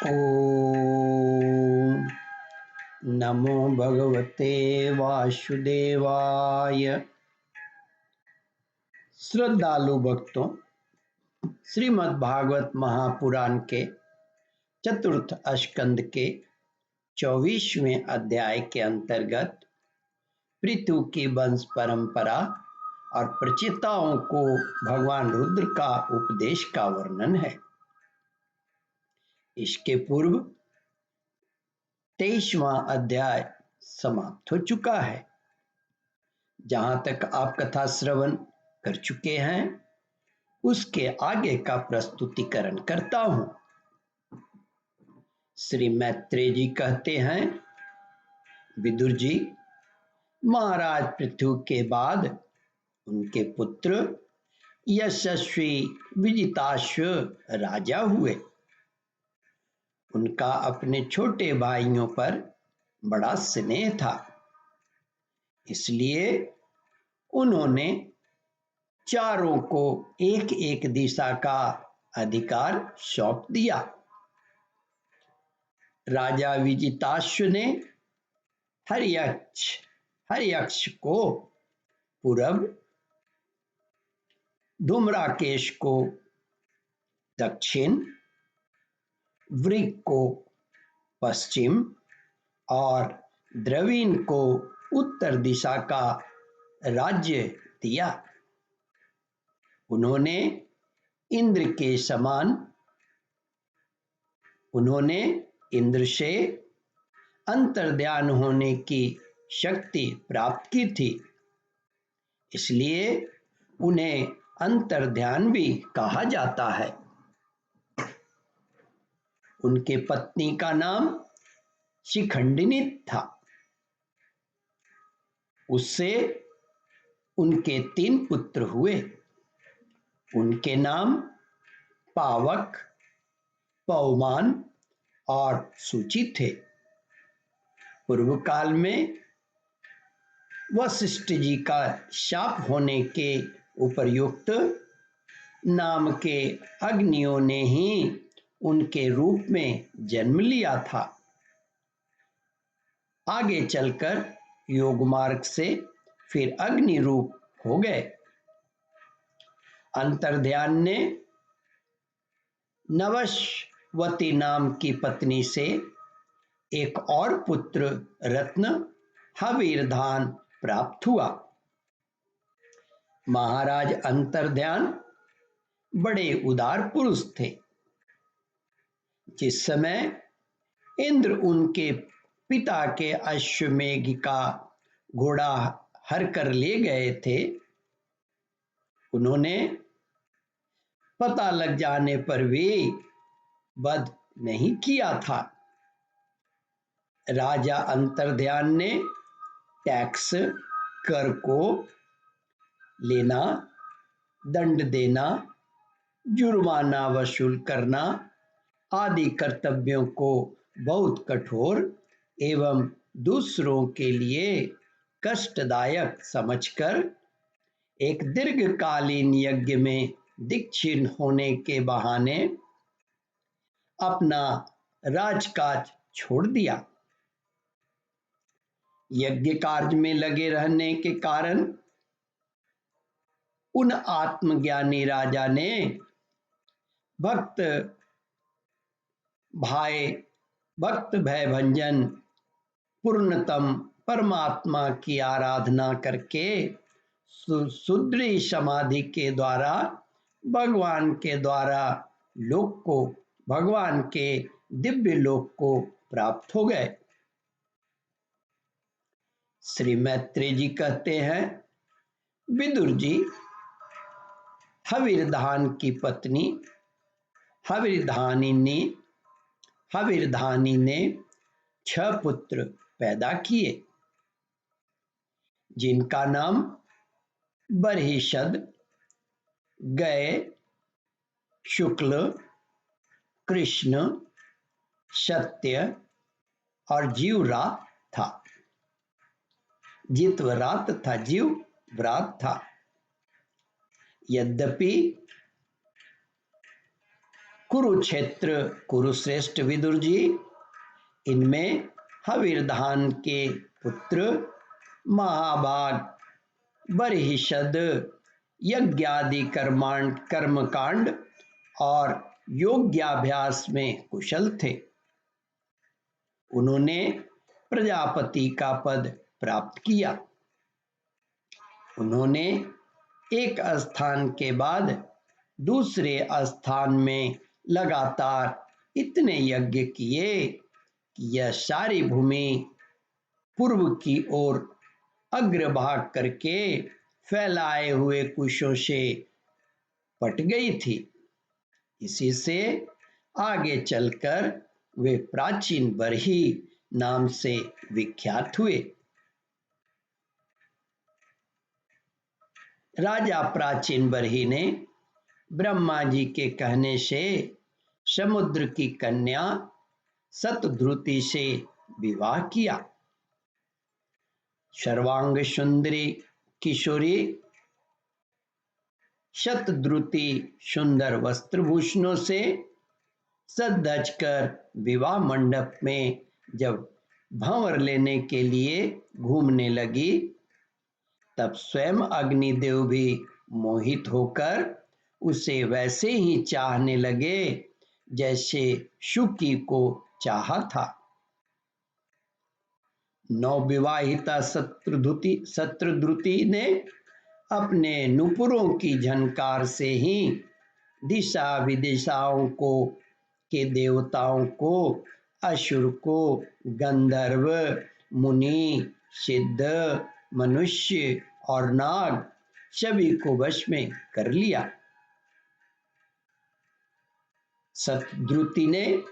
ओम नमो भगवते वासुदेवाय। श्रद्धालु भक्तों, श्रीमद् भागवत महापुराण के चतुर्थ स्कंद के 24वें अध्याय के अंतर्गत पृथु की वंश परंपरा और प्रचेताओं को भगवान रुद्र का उपदेश का वर्णन है। इसके पूर्व 23वां अध्याय समाप्त हो चुका है। जहां तक आप कथा श्रवण कर चुके हैं उसके आगे का प्रस्तुतिकरण करता हूं। श्री मैत्रेय जी कहते हैं, विदुर जी, महाराज पृथु के बाद उनके पुत्र यशस्वी विजिताश्व राजा हुए। उनका अपने छोटे भाइयों पर बड़ा स्नेह था, इसलिए उन्होंने चारों को एक एक दिशा का अधिकार सौंप दिया। राजा विजिताश्व ने हर्यक्ष को पूरब, धूम्राकेश को दक्षिण, वृक को पश्चिम और द्रविण को उत्तर दिशा का राज्य दिया। उन्होंने इंद्र से अंतर्ध्यान होने की शक्ति प्राप्त की थी, इसलिए उन्हें अंतर्ध्यान भी कहा जाता है। उनके पत्नी का नाम शिखंडिनी था। उससे उनके 3 पुत्र हुए। उनके नाम पावक, पवमान और सूची थे। पूर्व काल में वशिष्ठ जी का शाप होने के उपर्युक्त नाम के अग्नियों ने ही उनके रूप में जन्म लिया था। आगे चलकर योग मार्ग से फिर अग्नि रूप हो गए। अंतर्ध्यान ने नवस्वती नाम की पत्नी से एक और पुत्र रत्न हवीरधान प्राप्त हुआ। महाराज अंतर्ध्यान बड़े उदार पुरुष थे। जिस समय इंद्र उनके पिता के अश्वमेघ का घोड़ा हर कर ले गए थे, उन्होंने पता लग जाने पर भी वध नहीं किया था। राजा अंतर्ध्यान ने टैक्स, कर को लेना, दंड देना, जुर्माना वसूल करना आदि कर्तव्यों को बहुत कठोर एवं दूसरों के लिए कष्टदायक समझकर एक दीर्घकालीन यज्ञ में दीक्षित होने के बहाने अपना राजकाज छोड़ दिया। यज्ञ कार्य में लगे रहने के कारण उन आत्मज्ञानी राजा ने भक्त भय भंजन पूर्णतम परमात्मा की आराधना करके सुदृढ़ समाधि के द्वारा भगवान के दिव्य लोक को प्राप्त हो गए। श्री मैत्रेय जी कहते हैं, विदुर जी, हवीरधान की पत्नी हवीरधानी ने 6 पुत्र पैदा किए, जिनका नाम बरहिषद, गय, शुक्ल, कृष्ण, सत्य और जीवरात था। जितवरात था, जीवव्रात था। यद्यपि कुरुक्षेत्र कुरुश्रेष्ठ विदुर जी, इनमें हविर्धान के पुत्र महाभाग बर्हिषद यज्ञादि कर्मकांड और योग्याभ्यास में कुशल थे। उन्होंने प्रजापति का पद प्राप्त किया। उन्होंने एक स्थान के बाद दूसरे स्थान में लगातार इतने यज्ञ किए कि यह सारी भूमि पूर्व की ओर अग्रभाग करके फैलाए हुए कुशों से पट गई थी। इसी से आगे चलकर वे प्राचीन बरही नाम से विख्यात हुए। राजा प्राचीन बरही ने ब्रह्मा जी के कहने से समुद्र की कन्या शतद्रुति से विवाह किया। सर्वांग सुंदरी किशोरी शतद्रुति सुंदर वस्त्रभूषणों से सज कर विवाह मंडप में जब भंवर लेने के लिए घूमने लगी, तब स्वयं अग्निदेव भी मोहित होकर उसे वैसे ही चाहने लगे जैसे शुकी को चाहा था। नवविवाहिता शतद्रुति ने अपने नुपुरों की झनकार से ही दिशा विदिशाओं को के देवताओं को, असुर को, गंधर्व, मुनि, सिद्ध, मनुष्य और नाग सभी को वश में कर लिया। शतद्रुति ने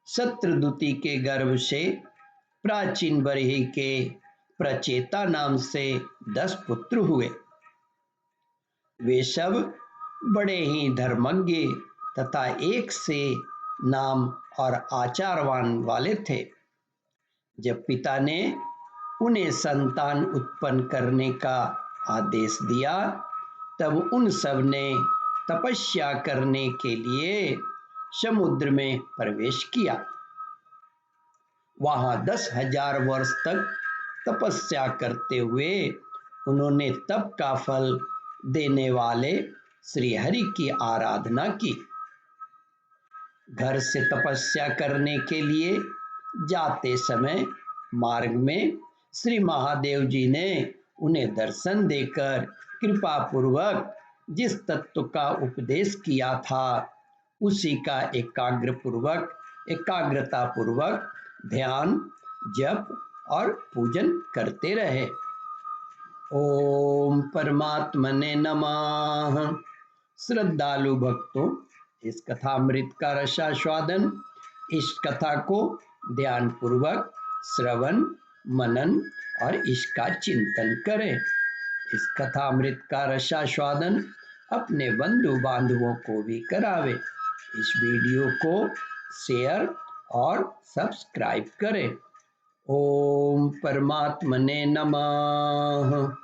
शतद्रुति के गर्भ से प्राचीन बरही के प्रचेता नाम से 10 पुत्र हुए। वे सब बड़े ही धर्मज्ञ तथा एक से नाम और आचारवान वाले थे। जब पिता ने उन्हें संतान उत्पन्न करने का आदेश दिया, तब उन सब ने तपस्या करने के लिए समुद्र में प्रवेश किया। वहां 10,000 वर्ष तक तपस्या करते हुए उन्होंने तप का फल देने वाले श्री हरि की आराधना की। घर से तपस्या करने के लिए जाते समय मार्ग में श्री महादेव जी ने उन्हें दर्शन देकर कृपा पूर्वक जिस तत्व का उपदेश किया था, उसी का एकाग्रता पूर्वक ध्यान, जप और पूजन करते रहे। ओम परमात्मने नमः। श्रद्धालु भक्तों, इस कथामृत का रसास्वादन, इस कथा को ध्यान पूर्वक श्रवण, मनन और इसका चिंतन करें। इस कथामृत का रसास्वादन अपने बंधु बांधवों को भी करावे। इस वीडियो को शेयर और सब्सक्राइब करें। ओम परमात्मने नमः।